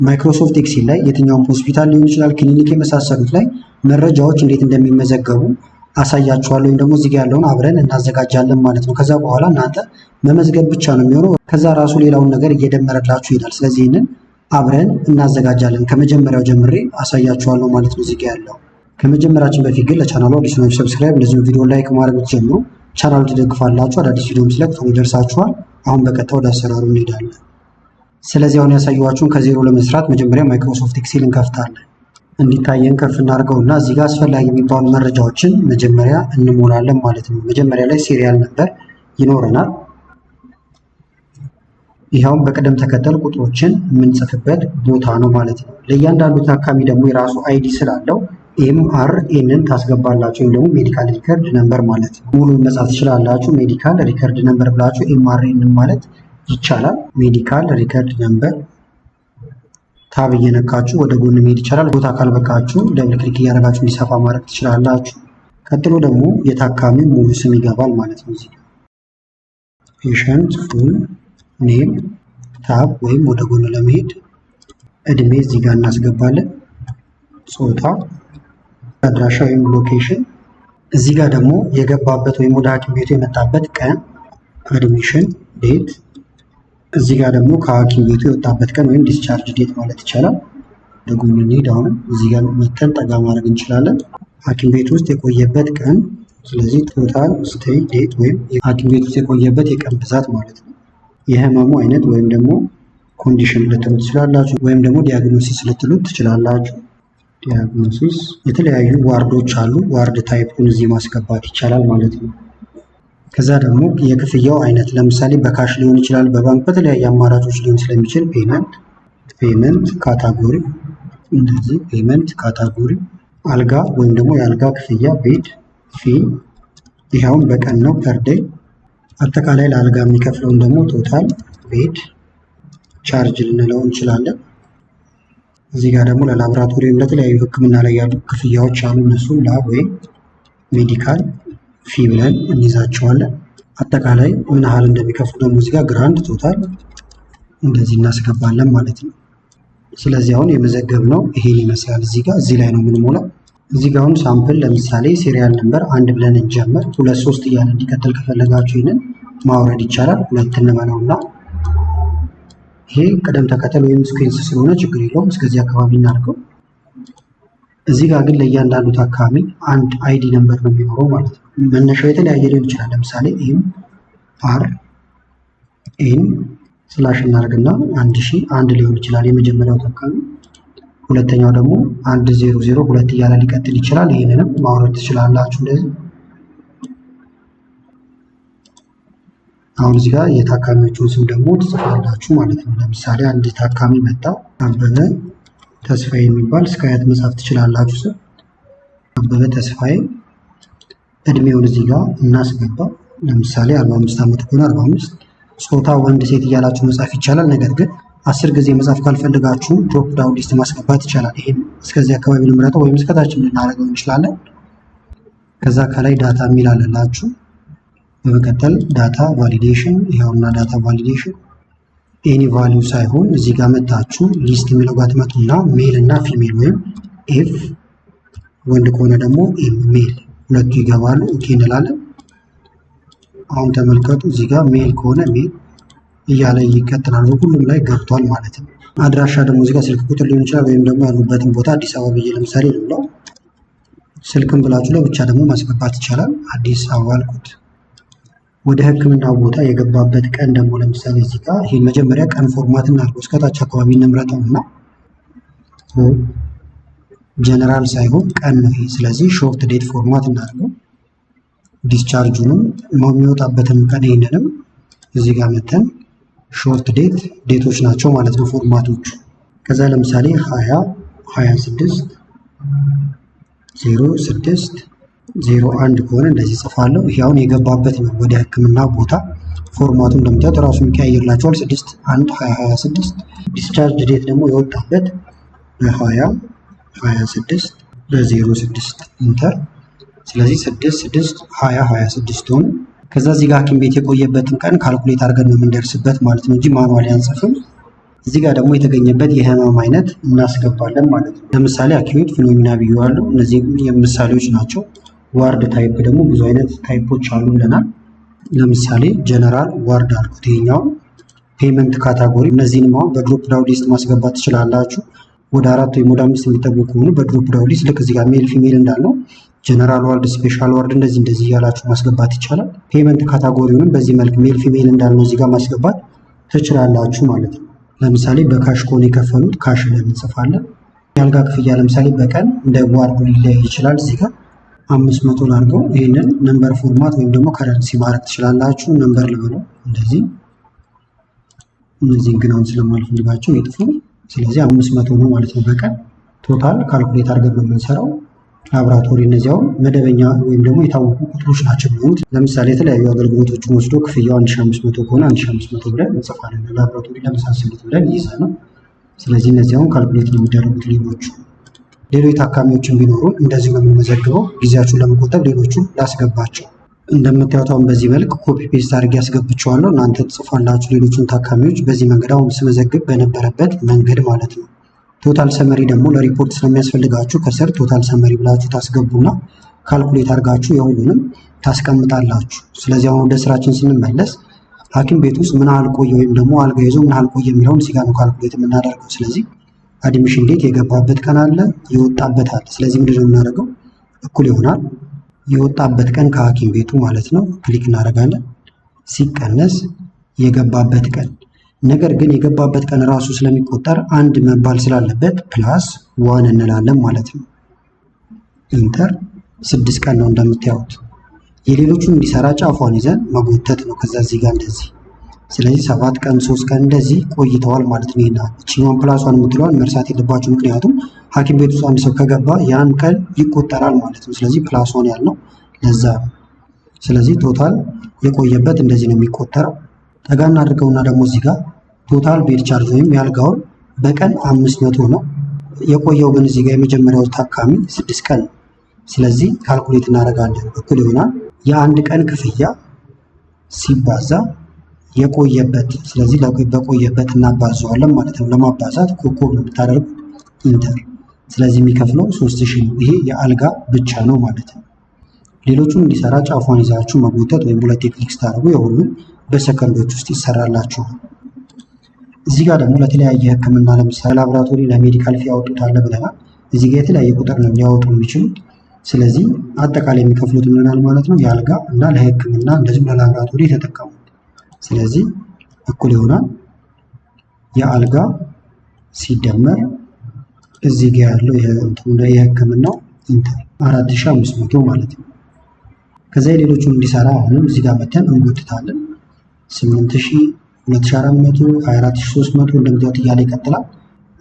ማይክሮሶፍት ኤክሴል ላይ የትኛውም ሆስፒታል ሊሆን ይችላል፣ ክሊኒክ የመሳሰሉት ላይ መረጃዎች እንዴት እንደሚመዘገቡ አሳያችኋለሁ። ወይም ደግሞ እዚህ ጋር ያለውን አብረን እናዘጋጃለን ማለት ነው። ከዛ በኋላ እናንተ መመዝገብ ብቻ ነው የሚሆነው። ከዛ ራሱ ሌላውን ነገር እየደመረላችሁ ይሄዳል። ስለዚህ ይህንን አብረን እናዘጋጃለን። ከመጀመሪያው ጀምሬ አሳያችኋለሁ ማለት ነው። እዚህ ጋር ያለው ከመጀመራችን በፊት ግን ለቻናሉ አዲስ ነው ሰብስክራይብ፣ እንደዚሁ ቪዲዮ ላይክ ማድረግ ብትጀምሩ ቻናሉ ትደግፋላችሁ። አዳዲስ ቪዲዮም ስለቅ ቶሎ ይደርሳችኋል። አሁን በቀጥታ ወደ አሰራሩ እንሄዳለን። ስለዚህ አሁን ያሳየኋችሁን ከዜሮ ለመስራት መጀመሪያ ማይክሮሶፍት ኤክሴል እንከፍታለን። እንዲታየን ከፍ እናድርገውና እዚህ ጋር አስፈላጊ የሚባሉ መረጃዎችን መጀመሪያ እንሞላለን ማለት ነው። መጀመሪያ ላይ ሲሪያል ነበር ይኖረናል። ይኸውም በቅደም ተከተል ቁጥሮችን የምንጽፍበት ቦታ ነው ማለት ነው። ለእያንዳንዱ ታካሚ ደግሞ የራሱ አይዲ ስላለው ኤምአርኤንን ታስገባላችሁ፣ ወይም ደግሞ ሜዲካል ሪከርድ ነምበር ማለት ነው። ሙሉ መጻፍ ትችላላችሁ። ሜዲካል ሪከርድ ነምበር ብላችሁ ኤምአርኤንን ማለት ይቻላል። ሜዲካል ሪከርድ ነምበር ታብ እየነካችሁ ወደ ጎን መሄድ ይቻላል። ቦታ ካልበቃችሁ ደብል ክሊክ እያደረጋችሁ እንዲሰፋ ማድረግ ትችላላችሁ። ቀጥሎ ደግሞ የታካሚው ሙሉ ስም ይገባል ማለት ነው። እዚህ ፔሸንት ፉል ኔም ታብ ወይም ወደ ጎን ለመሄድ እድሜ እዚህ ጋር እናስገባለን። ጾታ፣ አድራሻ ወይም ሎኬሽን፣ እዚህ ጋር ደግሞ የገባበት ወይም ወደ ሐኪም ቤቱ የመጣበት ቀን አድሚሽን ዴት፣ እዚህ ጋር ደግሞ ከሐኪም ቤቱ የወጣበት ቀን ወይም ዲስቻርጅ ዴት ማለት ይቻላል። ወደ ጎን እንሂድ። አሁን እዚህ ጋር መተን ጠጋ ማድረግ እንችላለን። ሐኪም ቤት ውስጥ የቆየበት ቀን፣ ስለዚህ ቶታል ስቴይ ዴት ወይም ሐኪም ቤት ውስጥ የቆየበት የቀን ብዛት ማለት ነው። የህመሙ አይነት ወይም ደግሞ ኮንዲሽን ልትሉት ትችላላችሁ፣ ወይም ደግሞ ዲያግኖሲስ ልትሉት ትችላላችሁ። ዲያግኖሲስ የተለያዩ ዋርዶች አሉ። ዋርድ ታይፑን እዚህ ማስገባት ይቻላል ማለት ነው። ከዛ ደግሞ የክፍያው አይነት ለምሳሌ በካሽ ሊሆን ይችላል፣ በባንክ በተለያየ አማራጮች ሊሆን ስለሚችል ፔመንት ካታጎሪ፣ እንደዚህ ፔመንት ካታጎሪ፣ አልጋ ወይም ደግሞ የአልጋ ክፍያ፣ ቤድ ፊ፣ ይኸውን በቀን ነው ፐር ዴይ። አጠቃላይ ለአልጋ የሚከፍለውን ደግሞ ቶታል ቤድ ቻርጅ ልንለው እንችላለን። እዚህ ጋር ደግሞ ለላቦራቶሪ ወይም ለተለያዩ ሕክምና ላይ ያሉ ክፍያዎች አሉ። እነሱም ላብ ወይም ሜዲካል ፊ ብለን እንይዛቸዋለን። አጠቃላይ ምን ያህል እንደሚከፍሉ ደግሞ እዚህ ጋር ግራንድ ቶታል እንደዚህ እናስገባለን ማለት ነው። ስለዚህ አሁን የመዘገብነው ይሄን ይመስላል። እዚህ ላይ ነው የምንሞላው። እዚህ ጋር አሁን ሳምፕል ለምሳሌ ሲሪያል ነምበር 1 ብለን እንጀምር። 2 3 እያለ እንዲቀጥል ከፈለጋችሁ ይህንን ማውረድ ይቻላል። 2 እንበለውና ይሄ ቅደም ተከተል ወይም ስኩዌንስ ስለሆነ ችግር የለውም። እስከዚህ አካባቢ እናድርገው። እዚህ ጋር ግን ለእያንዳንዱ ታካሚ አንድ አይዲ ነምበር ነው የሚኖረው ማለት ነው። መነሻው የተለያየ ሊሆን ይችላል። ለምሳሌ ኤም ስላሽ እናደርግና 1001 ሊሆን ይችላል የመጀመሪያው ታካሚ። ሁለተኛው ደግሞ 1002 እያለ ሊቀጥል ይችላል። ይህንንም ማውረድ ትችላላችሁ እንደዚህ። አሁን እዚህ ጋር የታካሚዎቹን ስም ደግሞ ትጽፋላችሁ ማለት ነው። ለምሳሌ አንድ ታካሚ መጣ፣ አበበ ተስፋዬ የሚባል እስከ አያት መጻፍ ትችላላችሁ። ስም አበበ ተስፋዬ። እድሜውን እዚህ ጋር እናስገባ። ለምሳሌ 45 ዓመት ከሆነ 45። ጾታ ወንድ ሴት እያላችሁ መጻፍ ይቻላል። ነገር ግን 10 ጊዜ መጻፍ ካልፈልጋችሁ ድሮፕ ዳውን ሊስት ማስገባት ይቻላል። ይሄን እስከዚህ አካባቢ ልምረጠው ወይም እስከታችን ልናደርገው እንችላለን። ከዛ ከላይ ዳታ የሚል አለላችሁ። በመቀጠል ዳታ ቫሊዴሽን፣ ይኸውና ዳታ ቫሊዴሽን ኤኒ ቫሊዩ ሳይሆን እዚህ ጋር መታችሁ ሊስት የሚለው ጋር ትመጡና ሜል እና ፊሜል ወይም ኤፍ ወንድ ከሆነ ደግሞ ኤም ሜል ሁለቱ ይገባሉ። ኦኬ እንላለን። አሁን ተመልከቱ እዚህ ጋር ሜል ከሆነ ሜል እያለ ይቀጥላል። ሁሉም ላይ ገብቷል ማለት ነው። አድራሻ ደግሞ እዚህ ጋር ስልክ ቁጥር ሊሆን ይችላል፣ ወይም ደግሞ ያሉበትን ቦታ አዲስ አበባ ብዬ ለምሳሌ ልብለው። ስልክም ብላችሁ ለብቻ ደግሞ ማስገባት ይቻላል። አዲስ አበባ አልኩት። ወደ ህክምናው ቦታ የገባበት ቀን ደግሞ ለምሳሌ እዚህ ጋር ይሄን መጀመሪያ ቀን ፎርማት እናድርገው። እስከታች አካባቢ እንምረጠውና ጀነራል ሳይሆን ቀን ነው ይሄ። ስለዚህ ሾርት ዴት ፎርማት እናድርገው። ዲስቻርጁንም የሚወጣበትን ቀን ይሄንንም እዚህ ጋር መተን ሾርት ዴት ዴቶች ናቸው ማለት ነው ፎርማቶቹ። ከዛ ለምሳሌ 26 06 01 ከሆነ እንደዚህ ጽፋለሁ። ይሄ አሁን የገባበት ነው ወደ ህክምና ቦታ። ፎርማቱ እንደምታዩት ራሱ የሚቀያየርላችኋል። 6/1/2026 ዲስቻርጅ ዴት ደግሞ የወጣበት በ20/26 በ06 ኢንተር። ስለዚህ 6/6/2026 ሆነ። ከዛ እዚህ ጋር ሐኪም ቤት የቆየበትን ቀን ካልኩሌት አድርገን ነው የምንደርስበት ማለት ነው እንጂ ማኑዋሊ አንጽፍም። እዚህ ጋር ደግሞ የተገኘበት የህመም አይነት እናስገባለን ማለት ነው። ለምሳሌ አኪዩት ፊኖሚና ብየዋለሁ። እነዚህ የምሳሌዎች ናቸው። ዋርድ ታይፕ ደግሞ ብዙ አይነት ታይፖች አሉ ብለናል። ለምሳሌ ጀነራል ዋርድ አልኩት። ይሄኛው ፔመንት ካታጎሪ፣ እነዚህንም አሁን በድሮፕ ዳውን ሊስት ማስገባት ትችላላችሁ። ወደ 4 ወይም ወደ 5 የሚጠጉ ከሆኑ በድሮፕ ዳውን ሊስት ልክ እዚህ ጋር ሜል ፊሜል እንዳለው ጀነራል ዋርድ፣ ስፔሻል ዋርድ እንደዚህ እያላችሁ ማስገባት ይቻላል። ፔመንት ካታጎሪውንም በዚህ መልክ ሜል ፊሜል እንዳለው እዚህ ጋር ማስገባት ትችላላችሁ ማለት ነው። ለምሳሌ በካሽ ከሆነ የከፈሉት ካሽ ላይ እንጽፋለን። የአልጋ ክፍያ ለምሳሌ በቀን እንደ ዋርዱ ሊለያይ ይችላል። እዚህ ጋር 500 ላድርገው። ይህንን ነምበር ፎርማት ወይም ደግሞ ከረንሲ ማድረግ ትችላላችሁ። ነምበር ልበለው እንደዚህ። እነዚህን ግን አሁን ስለማልፈልጋቸው ይጥፉ። ስለዚህ 500 ነው ማለት ነው በቀን ቶታል ካልኩሌት አድርገን ነው የምንሰራው። ላብራቶሪ እነዚያው መደበኛ ወይም ደግሞ የታወቁ ቁጥሮች ናቸው የሚሆኑት። ለምሳሌ የተለያዩ አገልግሎቶችን ወስዶ ክፍያው 1500 ከሆነ 1500 ብለን እንጽፋለን። ላብራቶሪ ለመሳሰሉት ብለን ይይዛ ነው። ስለዚህ እነዚያውን ካልኩሌት ነው የሚደረጉት። ሌሎች ታካሚዎችን ቢኖሩ እንደዚህ ነው የምንመዘግበው። ጊዜያችሁን ለመቆጠብ ሌሎቹን ላስገባቸው። እንደምታዩት አሁን በዚህ መልክ ኮፒ ፔስት አድርጌ ያስገብቸዋለሁ። እናንተ ትጽፋላችሁ ሌሎቹን ታካሚዎች በዚህ መንገድ አሁን ስመዘግብ በነበረበት መንገድ ማለት ነው። ቶታል ሰመሪ ደግሞ ለሪፖርት ስለሚያስፈልጋችሁ ከስር ቶታል ሰመሪ ብላችሁ ታስገቡና ካልኩሌት አድርጋችሁ የሁሉንም ታስቀምጣላችሁ። ስለዚህ አሁን ወደ ስራችን ስንመለስ ሐኪም ቤት ውስጥ ምን ያህል ቆየ ወይም ደግሞ አልጋ ይዞ ምን ያህል ቆየ የሚለውን እዚህ ጋር ነው ካልኩሌት የምናደርገው። ስለዚህ አድሚሽን ዴት የገባበት ቀን አለ፣ የወጣበት አለ። ስለዚህ ምንድን ነው የምናደርገው? እኩል ይሆናል የወጣበት ቀን ከሐኪም ቤቱ ማለት ነው። ክሊክ እናደርጋለን። ሲቀነስ የገባበት ቀን። ነገር ግን የገባበት ቀን ራሱ ስለሚቆጠር አንድ መባል ስላለበት ፕላስ 1 እንላለን ማለት ነው። ኢንተር 6 ቀን ነው እንደምታዩት። የሌሎቹን እንዲሰራ ጫፏን ይዘን መጎተት ነው። ከዛ እዚህ ጋር እንደዚህ። ስለዚህ 7 ቀን 3 ቀን እንደዚህ ቆይተዋል ማለት ነው። ይሄና እቺኛውን ፕላሷን የምትለዋን መርሳት የለባችሁ። ምክንያቱም ሐኪም ቤት ውስጥ አንድ ሰው ከገባ ያን ቀን ይቆጠራል ማለት ነው። ስለዚህ ፕላሷን ያልነው ለዛ ነው። ስለዚህ ቶታል የቆየበት እንደዚህ ነው የሚቆጠረው። ጠጋ እናድርገውና ደግሞ እዚህ ጋር ቶታል ቤድ ቻርጅ ወይም ያልጋውን በቀን 500 ነው የቆየው። ግን እዚህ ጋር የመጀመሪያው ታካሚ 6 ቀን። ስለዚህ ካልኩሌት እናደርጋለን። እኩል ይሆናል የአንድ ቀን ክፍያ ሲባዛ የቆየበት። ስለዚህ በቆየበት እናባዘዋለን ማለት ነው። ለማባዛት ኮከብ ነው የምታደርጉት፣ ኢንተር። ስለዚህ የሚከፍለው 3000 ነው። ይሄ የአልጋ ብቻ ነው ማለት ነው። ሌሎቹን እንዲሰራ ጫፏን ይዛችሁ መጎተት ወይም ሁለት ክሊክ ስታደርጉ የሁሉም በሰከንዶች ውስጥ ይሰራላችኋል። እዚህ ጋር ደግሞ ለተለያየ ሕክምና ለምሳሌ ላብራቶሪ ለሜዲካል ፊ ያወጡታል ብለናል። እዚህ ጋር የተለያየ ቁጥር ነው ሊያወጡ የሚችሉት። ስለዚህ አጠቃላይ የሚከፍሉት ምንናል ማለት ነው የአልጋ እና ለሕክምና እንደዚሁም ለላብራቶሪ የተጠቀሙት። ስለዚህ እኩል ይሆናል የአልጋ ሲደመር እዚህ ጋር ያለው የሕክምናው ኢንተር 4500 ማለት ነው። ከዛ የሌሎቹን እንዲሰራ አሁንም እዚህ ጋር መተን እንጎትታለን። 8000፣ 2400፣ 24300 እንደምታዩት እያለ ይቀጥላል።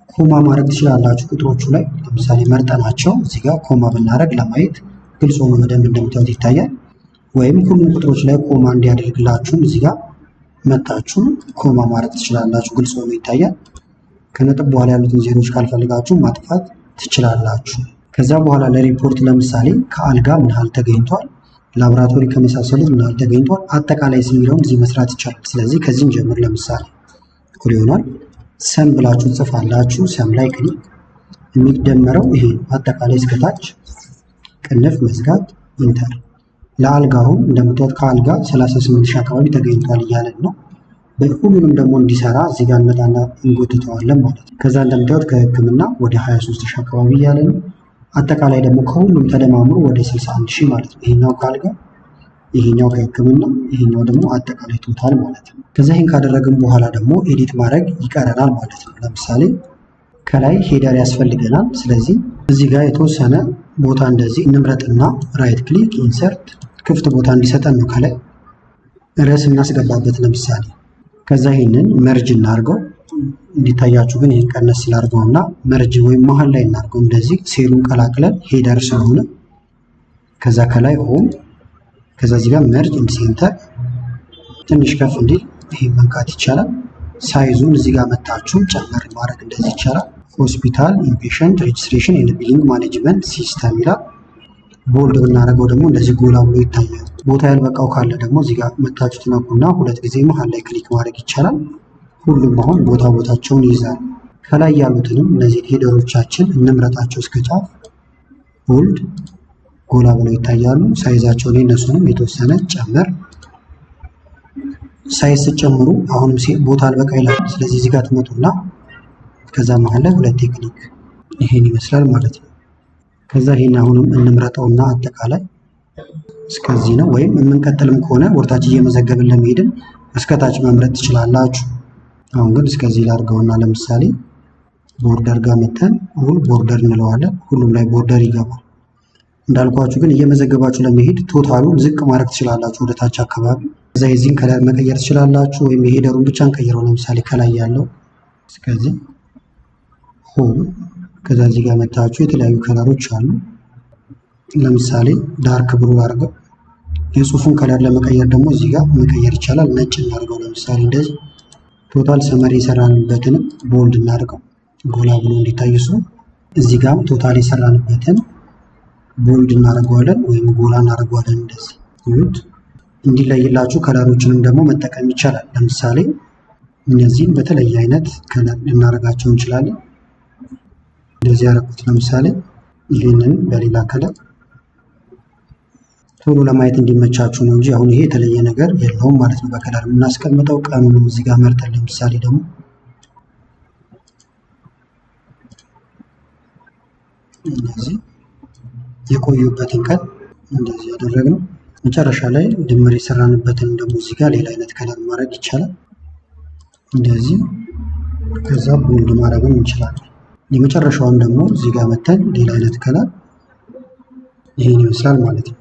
ኮማ ማድረግ ትችላላችሁ ቁጥሮቹ ላይ። ለምሳሌ መርጠናቸው እዚህ ጋር ኮማ ብናደርግ ለማየት ግልጽ ሆኖ በደንብ እንደምታዩት ይታያል። ወይም ሁሉም ቁጥሮች ላይ ኮማ እንዲያደርግላችሁም እዚህ ጋር መታችሁ ኮማ ማድረግ ትችላላችሁ። ግልጽ ሆኖ ይታያል። ከነጥብ በኋላ ያሉትን ዜሮች ካልፈልጋችሁ ማጥፋት ትችላላችሁ። ከዛ በኋላ ለሪፖርት ለምሳሌ ከአልጋ ምን ያህል ተገኝቷል፣ ላቦራቶሪ ከመሳሰሉት ምን ያህል ተገኝቷል፣ አጠቃላይ የሚለውን እዚህ መስራት ይቻላል። ስለዚህ ከዚህም ጀምር ለምሳሌ እኩል ይሆናል ሰም ብላችሁ ጽፋላችሁ። ሰም ላይ ክሊክ የሚደመረው ይሄ አጠቃላይ እስከታች ቅንፍ መዝጋት ኢንተር። ለአልጋው እንደምታዩት ከአልጋ 38000 አካባቢ ተገኝቷል እያለን ነው። ሁሉንም ደግሞ እንዲሰራ እዚህ ጋር እንመጣና እንጎትተዋለን ማለት ነው። ከዛ እንደምታዩት ከህክምና ወደ 23000 አካባቢ እያለ ነው። አጠቃላይ ደግሞ ከሁሉም ተደማምሮ ወደ 61000 ማለት ነው። ይሄኛው ከአልጋ፣ ይሄኛው ከህክምና፣ ይሄኛው ደግሞ አጠቃላይ ቶታል ማለት ነው። ከዛ ይሄን ካደረግን በኋላ ደግሞ ኤዲት ማድረግ ይቀረናል ማለት ነው። ለምሳሌ ከላይ ሄደር ያስፈልገናል። ስለዚህ እዚህ ጋር የተወሰነ ቦታ እንደዚህ እንምረጥና ራይት ክሊክ ኢንሰርት ክፍት ቦታ እንዲሰጠን ነው። ከላይ ርዕስ እናስገባበት ለምሳሌ። ከዛ ይሄንን መርጅ እናርገው እንዲታያችሁ፣ ግን ይሄን ቀነስ ስላርገውና መርጅ ወይም መሀል ላይ እናርገው እንደዚህ ሴሉን ቀላቅለን ሄደር ስለሆነ ከዛ ከላይ ሆም፣ ከዛ እዚህ ጋር መርጅ ኢን ሴንተር ትንሽ ከፍ እንዲል ይሄ መንካት ይቻላል። ሳይዙን እዚህ ጋር መታችሁ ጨመር ማድረግ እንደዚህ ይቻላል። ሆስፒታል ኢንፔሸንት ሬጅስትሬሽን ኤንድ ቢሊንግ ማኔጅመንት ሲስተም ይላል። ቦልድ ብናደርገው ደግሞ እንደዚህ ጎላ ብሎ ይታያል። ቦታ ያልበቃው ካለ ደግሞ እዚህ ጋር መታችሁ ትነኩና ሁለት ጊዜ መሀል ላይ ክሊክ ማድረግ ይቻላል። ሁሉም አሁን ቦታቸውን ይይዛሉ። ከላይ ያሉትንም እነዚህ ሄደሮቻችን እንምረጣቸው እስከ ጫፍ ቦልድ ጎላ ብለው ይታያሉ። ሳይዛቸውን የነሱንም የተወሰነ ጨምር። ሳይዝ ጨምሩ። አሁንም ቦታ አልበቃ ይላል። ስለዚህ እዚህ ጋር ትመጡና ከዛ መሀል ላይ 2 ክሊክ ይሄን ይመስላል ማለት ነው። ከዛ ይሄን አሁንም እንምረጠውና አጠቃላይ እስከዚህ ነው። ወይም የምንቀጥልም ከሆነ ወርታች እየመዘገብን ለመሄድም እስከታች መምረጥ ትችላላችሁ። አሁን ግን እስከዚህ ላድርገውና ለምሳሌ ቦርደር ጋር መተን ሁሉ ቦርደር እንለዋለን። ሁሉም ላይ ቦርደር ይገባል። እንዳልኳችሁ ግን እየመዘገባችሁ ለመሄድ ቶታሉን ዝቅ ማድረግ ትችላላችሁ ወደ ታች አካባቢ። ከዛ የዚህን ከለር መቀየር ትችላላችሁ። ወይም የሄደሩን ብቻ እንቀይረው። ለምሳሌ ከላይ ያለው እስከዚህ ሆም። ከዛ እዚህ ጋር መታችሁ የተለያዩ ከለሮች አሉ። ለምሳሌ ዳርክ ብሉ አድርገው። የጽሁፉን ከለር ለመቀየር ደግሞ እዚህ ጋር መቀየር ይቻላል። ነጭ እናድርገው። ለምሳሌ እንደዚህ ቶታል ሰመሪ የሰራንበትንም ቦልድ እናድርገው ጎላ ብሎ እንዲታይ እሱ። እዚህ ጋር ቶታል የሰራንበትን ቦልድ እናደርገዋለን ወይም ጎላ እናደርገዋለን። እንደዚህ ይሁት እንዲለይላችሁ ከለሮችንም ደግሞ መጠቀም ይቻላል። ለምሳሌ እነዚህን በተለየ አይነት ከለር ልናደርጋቸው እንችላለን። እንደዚህ ያደረኩት ለምሳሌ ይህንን በሌላ ከለር ቶሎ ለማየት እንዲመቻችሁ ነው እንጂ አሁን ይሄ የተለየ ነገር የለውም ማለት ነው። በከለር የምናስቀምጠው ቀኑንም እዚህ ጋር መርጠን ለምሳሌ ደግሞ እንደዚህ የቆዩበትን ቀን እንደዚህ ያደረግነው። መጨረሻ ላይ ድምር የሰራንበትን ደግሞ እዚህ ጋር ሌላ አይነት ከለር ማድረግ ይቻላል። እንደዚህ ከዛ ቦልድ ማድረግም እንችላለን። የመጨረሻውን ደግሞ እዚህ ጋር መተን ሌላ አይነት ከለር ይሄን ይመስላል ማለት ነው።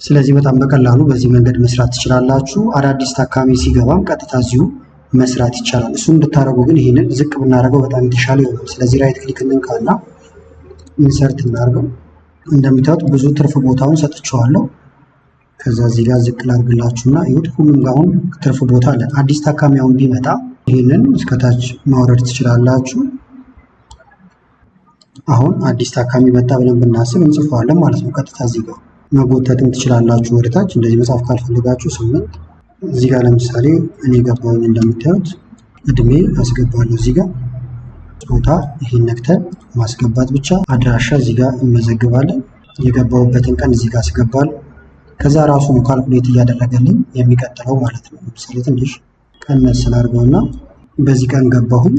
ስለዚህ በጣም በቀላሉ በዚህ መንገድ መስራት ትችላላችሁ። አዳዲስ ታካሚ ሲገባም ቀጥታ እዚሁ መስራት ይቻላል። እሱ እንድታደርጉ ግን ይሄንን ዝቅ ብናደርገው በጣም የተሻለ ይሆናል። ስለዚህ ራይት ክሊክ እንንካና ኢንሰርት እናድርገው። እንደምታዩት ብዙ ትርፍ ቦታውን ሰጥቼዋለሁ። ከዛ እዚህ ጋር ዝቅ ላድርግላችሁና ይሁት ሁሉም ጋር አሁን ትርፍ ቦታ አለ። አዲስ ታካሚ አሁን ቢመጣ ይሄንን እስከታች ማውረድ ትችላላችሁ። አሁን አዲስ ታካሚ መጣ ብለን ብናስብ እንጽፈዋለን ማለት ነው። ቀጥታ እዚህ ጋር መጎተትም ትችላላችሁ ወደታች። እንደዚህ መጻፍ ካልፈልጋችሁ 8 እዚህ ጋር ለምሳሌ እኔ ገባሁኝ እንደምታዩት እድሜ አስገባለሁ። እዚህ ጋር ቦታ ይሄን ነክተን ማስገባት ብቻ። አድራሻ እዚህ ጋር እንመዘግባለን። የገባሁበትን ቀን እዚህ ጋር አስገባለሁ። ከዛ ራሱ ነው ካልኩሌት እያደረገልኝ የሚቀጥለው ማለት ነው። ለምሳሌ ትንሽ ቀነስ ስላድርገውና በዚህ ቀን ገባሁኝ።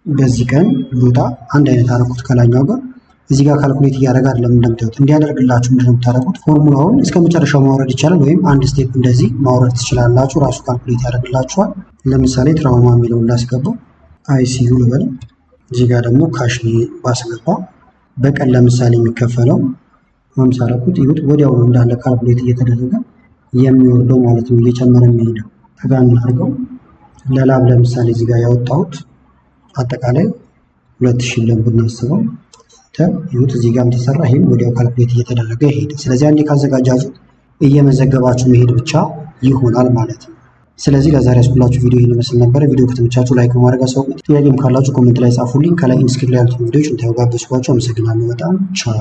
በዚህ ቀን ቦታ አንድ አይነት አደረኩት ከላኛው ጋር። እዚህ ጋር ካልኩሌት እያደረገ አይደለም እንደምታዩት። እንዲያደርግላችሁ ምንድነው የምታደርጉት? ፎርሙላውን እስከ መጨረሻው ማውረድ ይቻላል፣ ወይም አንድ ስቴፕ እንደዚህ ማውረድ ትችላላችሁ። ራሱ ካልኩሌት ያደርግላችኋል። ለምሳሌ ትራውማ የሚለውን ላስገባው፣ አይሲዩ ልበል። እዚህ ጋር ደግሞ ካሽ ባስገባ በቀን ለምሳሌ የሚከፈለው 50 አደረኩት። ይሁት ወዲያውኑ እንዳለ ካልኩሌት እየተደረገ የሚወርደው ማለት ነው። እየጨመረ የሚሄደው ተጋን አድርገው። ለላብ ለምሳሌ እዚህ ጋር ያወጣሁት አጠቃላይ 2000 ብለን ብናስበው ይሁት እዚህ ጋርም ተሰራ። ይሄም ወዲያው ካልኩሌት እየተደረገ ይሄድ። ስለዚህ አንዴ ካዘጋጃችሁት እየመዘገባችሁ መሄድ ብቻ ይሆናል ማለት ነው። ስለዚህ ለዛሬ ያስኩላችሁ ቪዲዮ ይህን ይመስል ነበር። ቪዲዮ ከተመቻችሁ ላይክ በማድረግ አሳውቁኝ። ጥያቄም ካላችሁ ኮሜንት ላይ ጻፉልኝ። ከላይ ኢንስክሪፕት ላይ ያሉትን ቪዲዮዎች እንታዩ ጋበዝኳችሁ። አመሰግናለሁ በጣም ቻው።